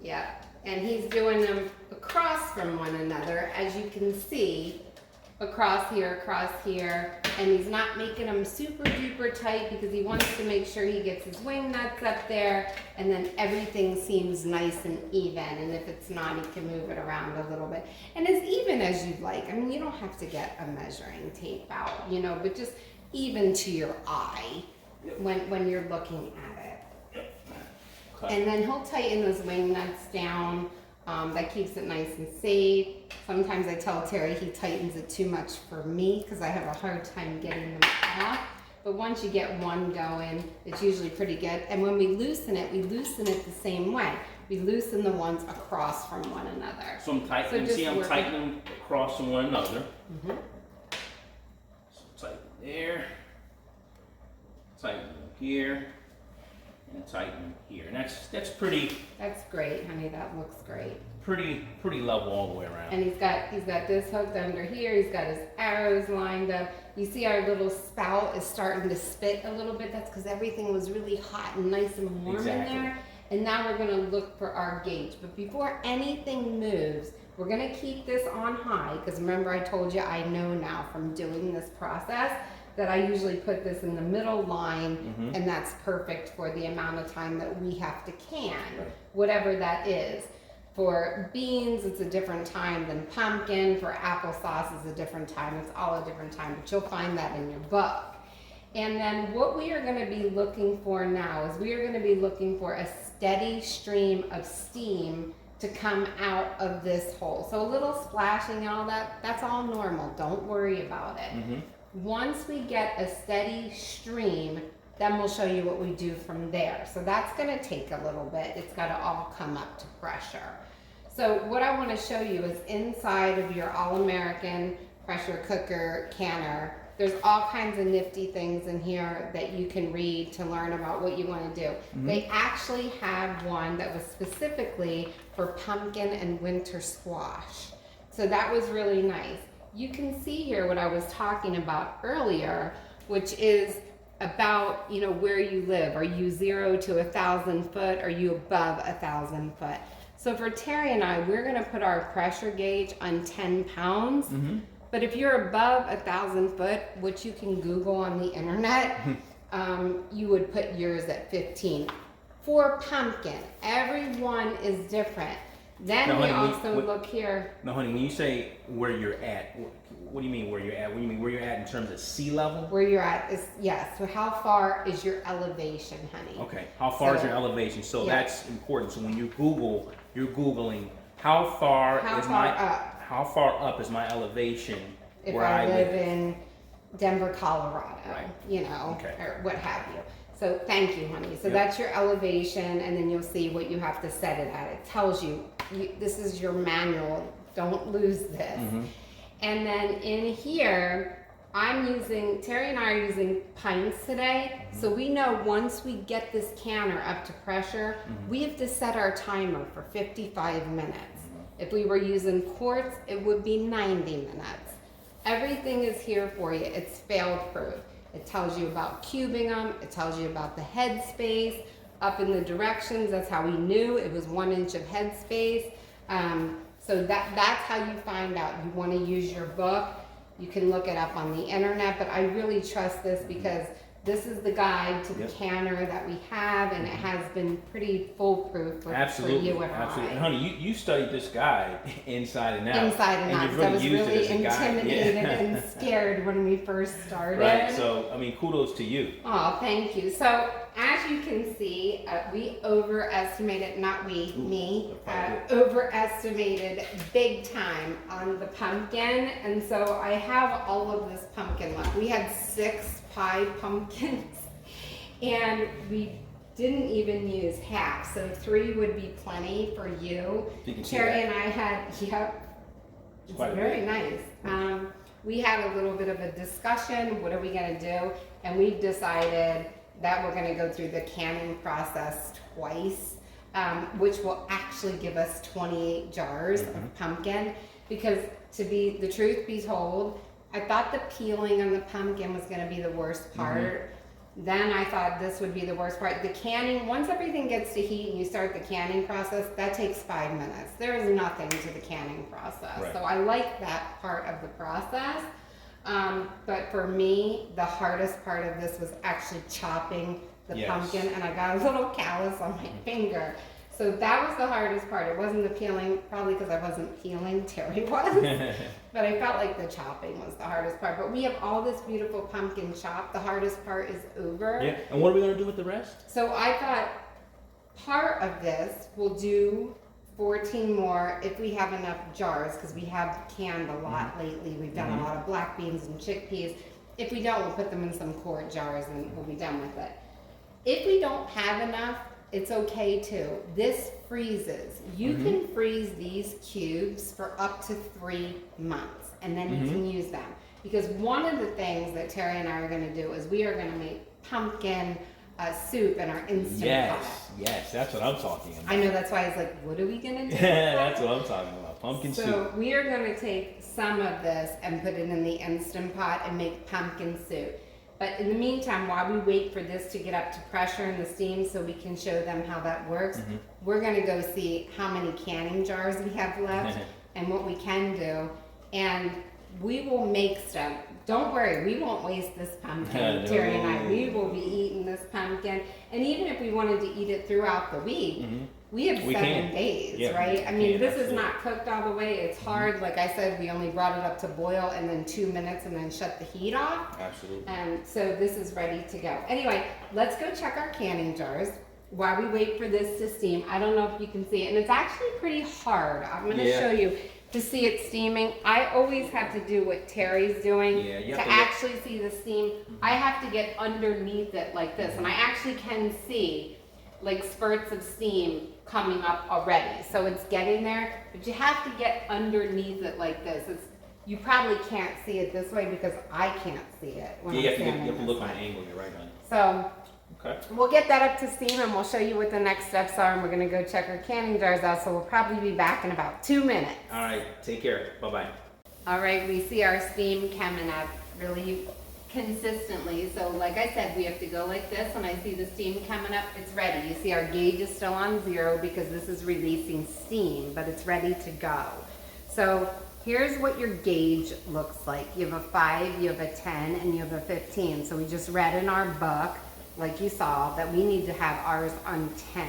Yeah. And he's doing them across from one another, as you can see, across here, and he's not making them super duper tight because he wants to make sure he gets his wing nuts up there, and then everything seems nice and even, and if it's not, he can move it around a little bit. And as even as you'd like. I mean, you don't have to get a measuring tape out, you know, but just even to your eye when you're looking at it. And then he'll tighten those wing nuts down. That keeps it nice and safe. Sometimes I tell Terry he tightens it too much for me because I have a hard time getting them off. But once you get one going, it's usually pretty good. And when we loosen it the same way. We loosen the ones across from one another. So I'm tightening, I'm tightening across from one another. So tighten there, tighten here, and tighten here. And that's pretty. That's great, honey. That looks great. Pretty level all the way around. And he's got this hooked under here. He's got his arrows lined up. You see our little spout is starting to spit a little bit. That's because everything was really hot and nice and warm in there. And now we're gonna look for our gauge. But before anything moves, we're gonna keep this on high, because remember I told you I know now from doing this process that I usually put this in the middle line, and that's perfect for the amount of time that we have to can, whatever that is. For beans, it's a different time than pumpkin. For applesauce, it's a different time. It's all a different time, but you'll find that in your book. And then what we are going to be looking for now is we are going to be looking for a steady stream of steam to come out of this hole. So a little splashing and all that, that's all normal. Don't worry about it. Once we get a steady stream, then we'll show you what we do from there. So that's gonna take a little bit. It's gotta all come up to pressure. So what I wanna show you is inside of your All-American pressure cooker canner, there's all kinds of nifty things in here that you can read to learn about what you wanna do. They actually have one that was specifically for pumpkin and winter squash. So that was really nice. You can see here what I was talking about earlier, which is about, you know, where you live. Are you 0 to 1,000 foot? Are you above 1,000 foot? So for Terry and I, we're gonna put our pressure gauge on 10 pounds. But if you're above 1,000 foot, which you can Google on the internet, you would put yours at 15. For pumpkin, everyone is different. Then now, we honey, also look here. Now, honey, when you say where you're at, what do you mean where you're at? What do you mean where you're at in terms of sea level? Where you're at is, yes. So how far is your elevation, honey? Okay. How far is your elevation? So that's important. So when you Google, you're Googling how far up is my elevation if where I live live in Denver, Colorado, you know, or what have you. So thank you, honey. So that's your elevation, and then you'll see what you have to set it at. It tells you, this is your manual. Don't lose this. And then in here, Terry and I are using pints today. So we know once we get this canner up to pressure, we have to set our timer for 55 minutes. If we were using quarts, it would be 90 minutes. Everything is here for you. It's fail-proof. It tells you about cubing them. It tells you about the head space. Up in the directions, that's how we knew it was 1 inch of head space. So that's how you find out. You want to use your book. You can look it up on the internet, but I really trust this because this is the guide to the Yep. canner that we have, and it has been pretty foolproof for Absolutely, you and absolutely. And I. honey, you studied this guide inside and out. Inside and out, you've so I was used it really as a guide. intimidated Yeah. and scared when we first started. Right, so, I mean, kudos to you. Oh, thank you. So, as you can see, we overestimated, not we, me, overestimated big time on the pumpkin. And so I have all of this pumpkin left. We had 6 pie pumpkins and we didn't even use half. So 3 would be plenty for you. You can see Terry that. and I had, it's quite a very bit. nice. We had a little bit of a discussion, what are we gonna do? And we decided that we're gonna go through the canning process twice, which will actually give us 28 jars of pumpkin. Because the truth be told, I thought the peeling on the pumpkin was gonna be the worst part. Then I thought this would be the worst part. The canning, once everything gets to heat and you start the canning process, that takes 5 minutes. There is nothing to the canning process. Right. So I like that part of the process. But for me, the hardest part of this was actually chopping the Yes. pumpkin, and I got a little callus on my finger. So that was the hardest part. It wasn't the peeling, probably because I wasn't peeling, Terry was. But I felt like the chopping was the hardest part. But we have all this beautiful pumpkin chopped. The hardest part is over. Yeah, and what are we going to do with the rest? So I thought part of this we'll do 14 more if we have enough jars, because we have canned a lot lately. We've done a lot of black beans and chickpeas. If we don't, we'll put them in some quart jars and we'll be done with it. If we don't have enough, it's okay too. This freezes. You can freeze these cubes for up to 3 months, and then you can use them. Because one of the things that Terry and I are going to do is we are going to make pumpkin soup in our Instant Pot. Yes, that's what I'm talking about. I know, that's why I was like, what are we going to do? That's what I'm talking about. Pumpkin So soup. we are going to take some of this and put it in the Instant Pot and make pumpkin soup. But in the meantime, while we wait for this to get up to pressure and the steam so we can show them how that works, we're going to go see how many canning jars we have left and what we can do. And we will make stuff. Don't worry, we won't waste this pumpkin, No. Terry and I. We will be eating this pumpkin. And even if we wanted to eat it throughout the week, we have 7 can. days, Yeah, right? I we mean, can, this is absolutely. not cooked all the way. It's hard. Like I said, we only brought it up to boil and then 2 minutes and then shut the heat off. Absolutely. And so this is ready to go. Anyway, let's go check our canning jars while we wait for this to steam. I don't know if you can see it, and it's actually pretty hard. I'm going to show you to see it steaming. I always have to do what Terry's doing Yeah, you to have to look- actually see the steam. I have to get underneath it like this, and I actually can see like spurts of steam coming up already. So it's getting there, but you have to get underneath it like this. You probably can't see it this way because I can't see it when Yeah, I'm you have standing to this look on way. an angle. You're right, honey. So Okay. we'll get that up to steam and we'll show you what the next steps are, and we're gonna go check our canning jars out. So we'll probably be back in about 2 minutes. All right. Take care. Bye-bye. All right, we see our steam coming up really consistently. So like I said, we have to go like this. When I see the steam coming up, it's ready. You see our gauge is still on 0 because this is releasing steam, but it's ready to go. So here's what your gauge looks like. You have a 5, you have a 10, and you have a 15. So we just read in our book, like you saw, that we need to have ours on 10.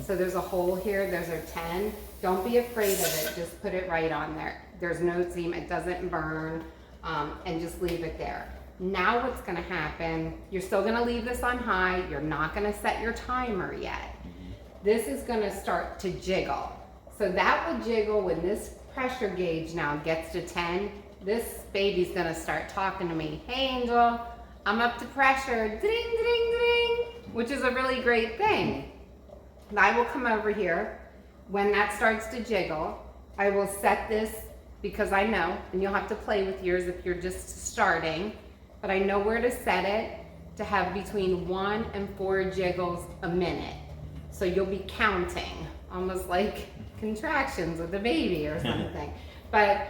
So there's a hole here, there's our 10. Don't be afraid of it, just put it right on there. There's no seam, it doesn't burn, and just leave it there. Now what's gonna happen, you're still gonna leave this on high, you're not gonna set your timer yet. This is gonna start to jiggle. So that will jiggle when this pressure gauge now gets to 10. This baby's gonna start talking to me. Hey Angel, I'm up to pressure, ding, ding, ding, which is a really great thing. And I will come over here. When that starts to jiggle, I will set this, because I know, and you'll have to play with yours if you're just starting, but I know where to set it to have between 1 and 4 jiggles a minute. So you'll be counting, almost like contractions with a baby or something. But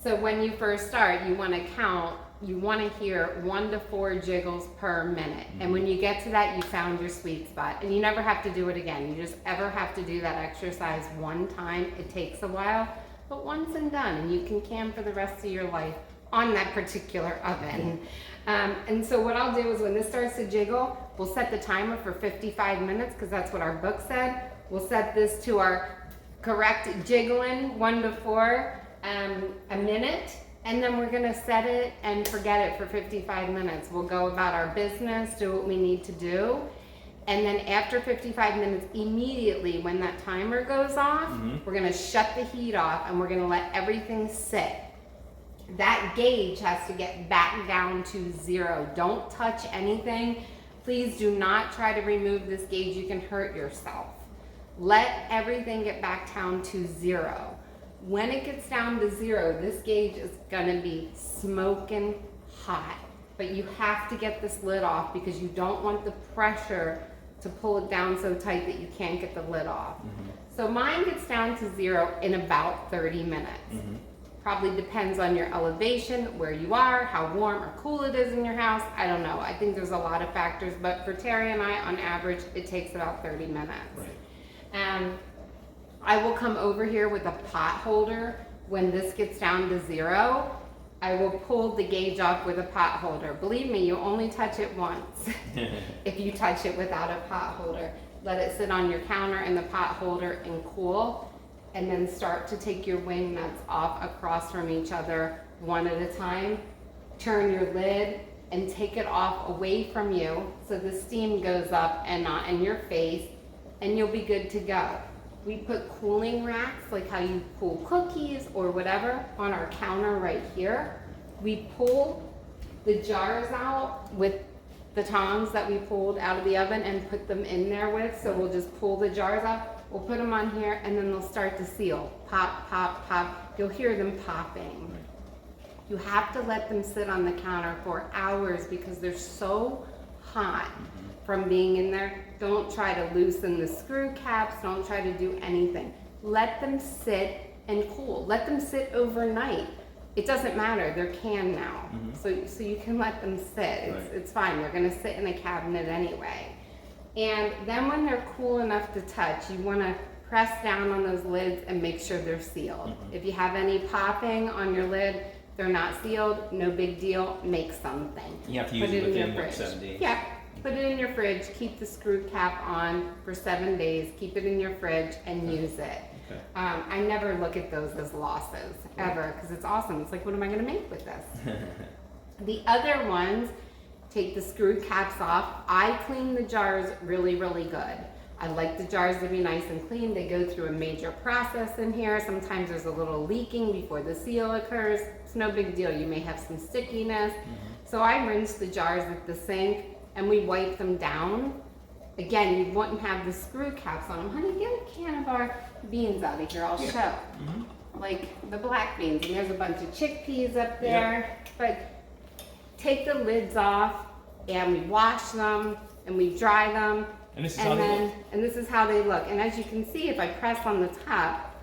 so when you first start, you want to count, you want to hear 1 to 4 jiggles per minute. And when you get to that, you found your sweet spot. And you never have to do it again. You just ever have to do that exercise one time. It takes a while, but once and done, and you can can for the rest of your life on that particular oven. And so what I'll do is when this starts to jiggle, we'll set the timer for 55 minutes because that's what our book said. We'll set this to our correct jiggling 1 to 4 a minute, and then we're gonna set it and forget it for 55 minutes. We'll go about our business, do what we need to do, and then after 55 minutes, immediately when that timer goes off, we're gonna shut the heat off and we're gonna let everything sit. That gauge has to get back down to 0. Don't touch anything. Please do not try to remove this gauge. You can hurt yourself. Let everything get back down to 0. When it gets down to 0, this gauge is gonna be smoking hot. But you have to get this lid off because you don't want the pressure to pull it down so tight that you can't get the lid off. So mine gets down to 0 in about 30 minutes. Probably depends on your elevation, where you are, how warm or cool it is in your house. I don't know. I think there's a lot of factors, but for Terry and I, on average, it takes about 30 minutes. Right. I will come over here with a pot holder when this gets down to 0. I will pull the gauge off with a pot holder. Believe me, you only touch it once if you touch it without a pot holder. Let it sit on your counter in the pot holder and cool. And then start to take your wing nuts off across from each other one at a time. Turn your lid and take it off away from you so the steam goes up and not in your face, and you'll be good to go. We put cooling racks, like how you cool cookies or whatever, on our counter right here. We pull the jars out with the tongs that we pulled out of the oven and put them in there with, so we'll just pull the jars out. We'll put them on here and then they'll start to seal. Pop, pop, pop. You'll hear them popping. You have to let them sit on the counter for hours because they're so hot from being in there. Don't try to loosen the screw caps. Don't try to do anything. Let them sit and cool. Let them sit overnight. It doesn't matter. They're canned now. So you can let them sit. It's fine. They're going to sit in a cabinet anyway. And then when they're cool enough to touch, you want to press down on those lids and make sure they're sealed. If you have any popping on your lid, they're not sealed, no big deal, make something. You have to use it within 7 days. Yeah, put it in your fridge, keep the screw cap on for 7 days, keep it in your fridge and use it. I never look at those as losses, ever, because it's awesome. It's like, what am I going to make with this? The other ones, take the screw caps off. I clean the jars really, really good. I like the jars to be nice and clean. They go through a major process in here. Sometimes there's a little leaking before the seal occurs. It's no big deal. You may have some stickiness. So I rinse the jars at the sink and we wipe them down. Again, you wouldn't have the screw caps on them. Honey, get a can of our beans out of here. I'll show. Like the black beans. And there's a bunch of chickpeas up there. But take the lids off and we wash them and we dry them. And this is how they look. And this is how they look. And as you can see, if I press on the top,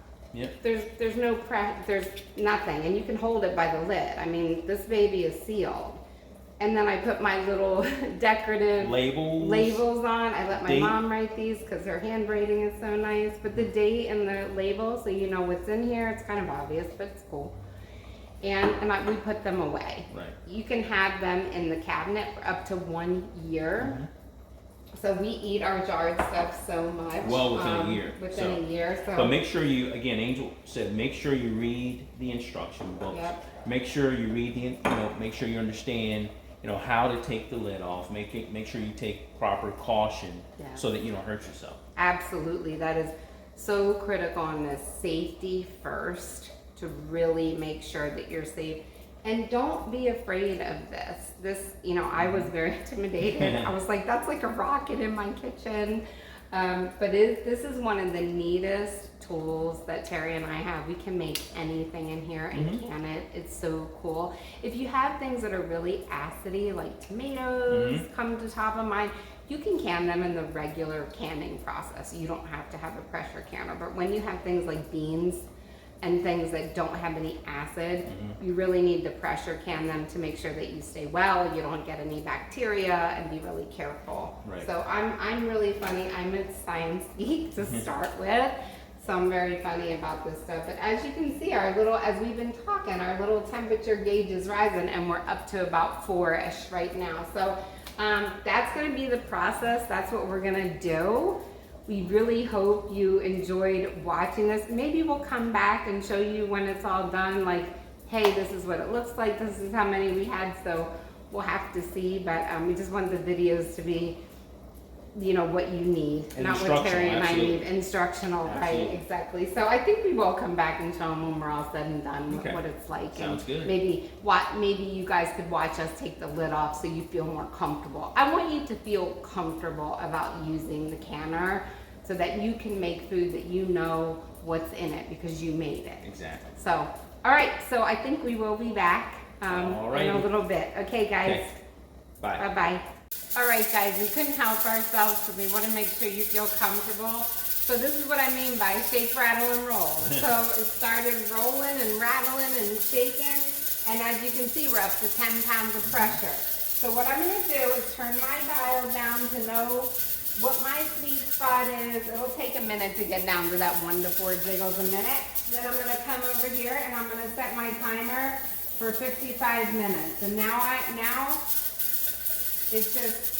there's no there's nothing. And you can hold it by the lid. I mean, this baby is sealed. And then I put my little decorative labels on. I let my mom write these because her handwriting is so nice. But the date and the label, so you know what's in here. It's kind of obvious, but it's cool. And we put them away. You can have them in the cabinet for up to 1 year. So we eat our jarred stuff so much. Well, within a year. Within a year. So. But make sure you, again, Angel said, make sure you read the instruction books. Make sure you read make sure you understand, how to take the lid off. Make sure you take proper caution so that you don't hurt yourself. Absolutely, that is so critical on this. Safety first, to really make sure that you're safe. And don't be afraid of this. I was very intimidated. I was like, that's like a rocket in my kitchen. But this is one of the neatest tools that Terry and I have. We can make anything in here and can it. It's so cool. If you have things that are really acidy, like tomatoes come to top of mind, you can can them in the regular canning process. You don't have to have a pressure canner. But when you have things like beans and things that don't have any acid, you really need to pressure can them to make sure that you stay well, you don't get any bacteria, and be really careful. So I'm really funny. I'm a science geek to start with. So I'm very funny about this stuff. But as you can see, as we've been talking, our little temperature gauge is rising, and we're up to about 4-ish right now. So that's gonna be the process. That's what we're gonna do. We really hope you enjoyed watching this. Maybe we'll come back and show you when it's all done, like, hey, this is what it looks like, this is how many we had, so we'll have to see. But we just want the videos to be, you know, what you need, And not what Terry and absolutely. I need. Instructional, Absolutely. right, exactly. So I think we will come back and show them when we're all said and done Okay. what it's like. Sounds good. Maybe you guys could watch us take the lid off so you feel more comfortable. I want you to feel comfortable about using the canner so that you can make food that you know what's in it because you made it. Exactly. So, all right, so I think we will be back in Alrighty. a little bit. Okay, guys. Okay. Bye. Bye-bye. All right, guys, we couldn't help ourselves, so we want to make sure you feel comfortable. So this is what I mean by shake, rattle, and roll. So it started rolling and rattling and shaking, and as you can see, we're up to 10 pounds of pressure. So what I'm going to do is turn my dial down to know what my sweet spot is. It'll take a minute to get down to that 1 to 4 jiggles a minute. Then I'm going to come over here and I'm going to set my timer for 55 minutes. And now it's just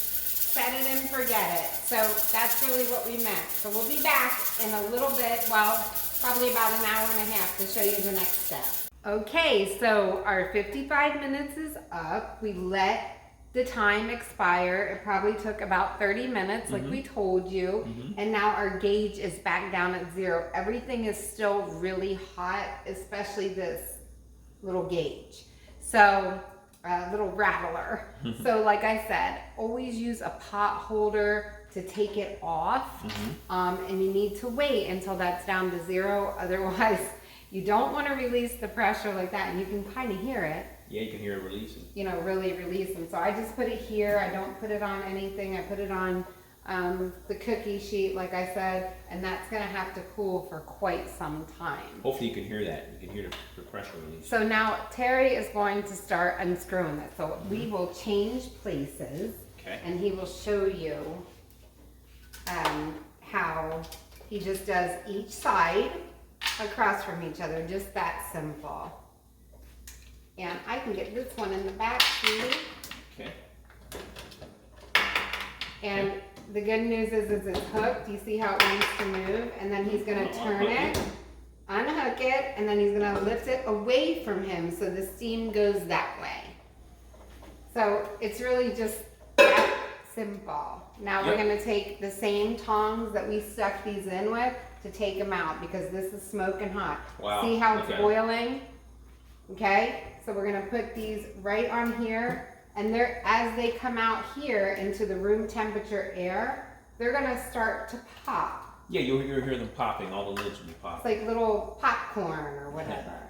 set it and forget it. So that's really what we meant. So we'll be back in a little bit, well, probably about an hour and a half to show you the next step. Okay, so our 55 minutes is up. We let the time expire. It probably took about 30 minutes like we told you. And now our gauge is back down at 0. Everything is still really hot, especially this little gauge. So, little rattler. So like I said, always use a pot holder to take it off. And you need to wait until that's down to 0. Otherwise, you don't want to release the pressure like that. And you can kind of hear it. Yeah, you can hear it releasing. You know, really releasing. So I just put it here. I don't put it on anything. I put it on the cookie sheet, like I said, and that's going to have to cool for quite some time. Hopefully you can hear that. You can hear the pressure release. So now Terry is going to start unscrewing it. So we will change places, Okay. and he will show you how he just does each side across from each other, just that simple. And I can get this one in the back too. Okay. And the good news is it's hooked. You see how it wants to move? And then he's gonna turn it, unhook it, and then he's gonna lift it away from him so the steam goes that way. So it's really just that simple. Now we're gonna take the same tongs that we stuck these in with to take them out because this is smoking hot. Wow. See how it's Okay. boiling? Okay, so we're gonna put these right on here, and as they come out here into the room temperature air, they're gonna start to pop. Yeah, you'll hear them popping. All the lids will be It's popping. like little popcorn or whatever.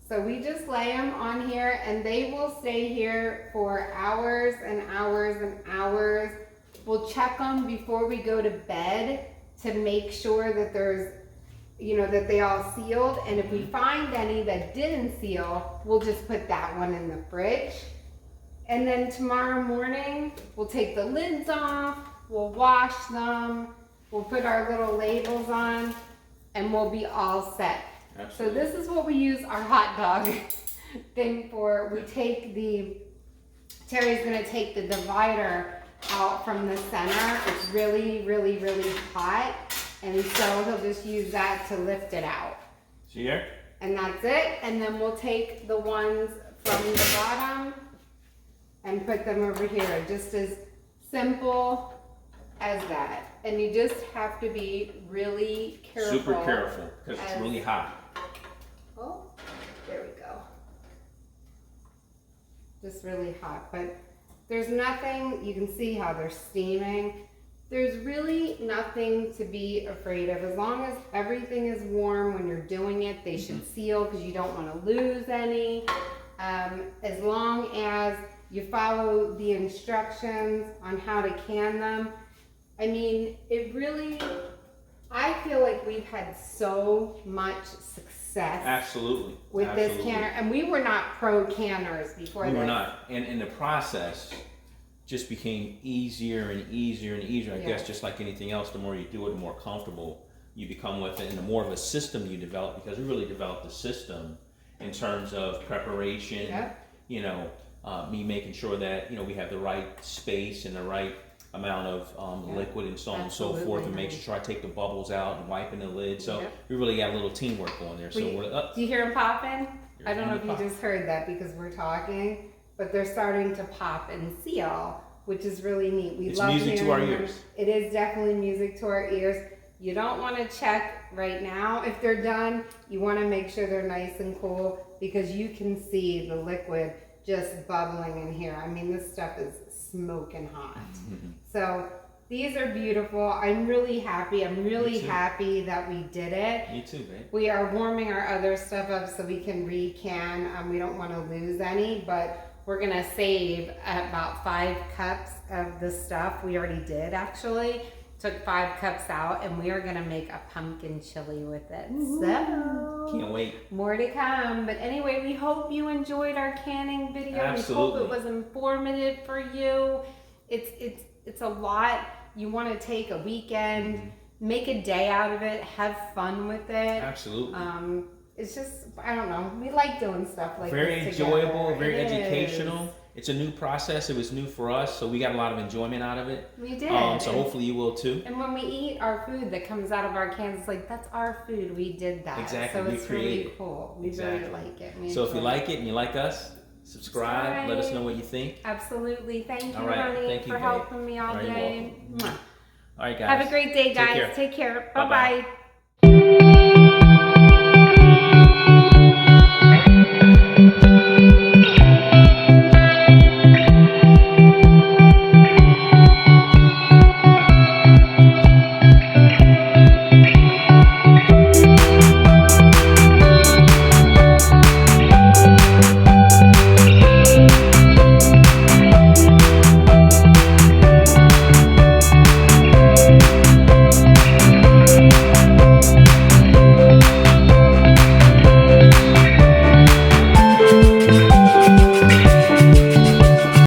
So we just lay them on here, and they will stay here for hours and hours and hours. We'll check them before we go to bed to make sure that that they all sealed, and if we find any that didn't seal, we'll just put that one in the fridge. And then tomorrow morning, we'll take the lids off, we'll wash them, we'll put our little labels on, and we'll be all set. Absolutely. So this is what we use our hot dog thing for. Terry's gonna take the divider out from the center. It's really, really, really hot. And so he'll just use that to lift it out. See here? And that's it. And then we'll take the ones from the bottom and put them over here. Just as simple as that. And you just have to be really careful. Super careful because it's really hot. Oh, there we go. Just really hot. But there's nothing, you can see how they're steaming. There's really nothing to be afraid of. As long as everything is warm when you're doing it, they should seal because you don't want to lose any. As long as you follow the instructions on how to can them. I mean, I feel like we've had so much success Absolutely. with this canner. And we were not pro canners before this. We were not. And in the process, just became easier and easier and easier. I guess just like anything else, the more you do it, the more comfortable you become with it, and the more of a system you develop, because we really developed a system in terms of preparation. Yep. You know, me making sure that we have the right space and the right amount of liquid and so on and so forth, and make sure I take the bubbles out and wiping the lid. So we really got a little teamwork going there. So do you hear them popping? I don't know if you just heard that because we're talking, but they're starting to pop and seal, which is really neat. It's music to our ears. It is definitely music to our ears. You don't want to check right now if they're done. You want to make sure they're nice and cool because you can see the liquid just bubbling in here. I mean, this stuff is smoking hot. So these are beautiful. I'm really happy. I'm really happy that we did it. Me too, babe. We are warming our other stuff up so we can re-can. We don't want to lose any, but we're going to save about 5 cups of the stuff. We already did, actually. Took 5 cups out, and we are going to make a pumpkin chili with it. So can't wait. More to come. But anyway, we hope you enjoyed our canning video. Absolutely. We hope it was informative for you. It's a lot. You want to take a weekend, make a day out of it, have fun with it. Absolutely. It's just, I don't know. We like doing stuff like very this enjoyable, together. very educational. It's a new process. It was new for us, so we got a lot of enjoyment out of it. We did. So hopefully you will too. And when we eat our food that comes out of our cans, it's like, that's our food. We did that. Exactly. So We it's created really cool. We really like it. So if you like it and you like us, subscribe. Let us know what you think. Absolutely. Thank you, All right. honey, Thank you, for babe. helping me all All right, you're day. welcome. All right, guys. Have a great day, guys. Take care. Take care. Bye-bye. Bye-bye.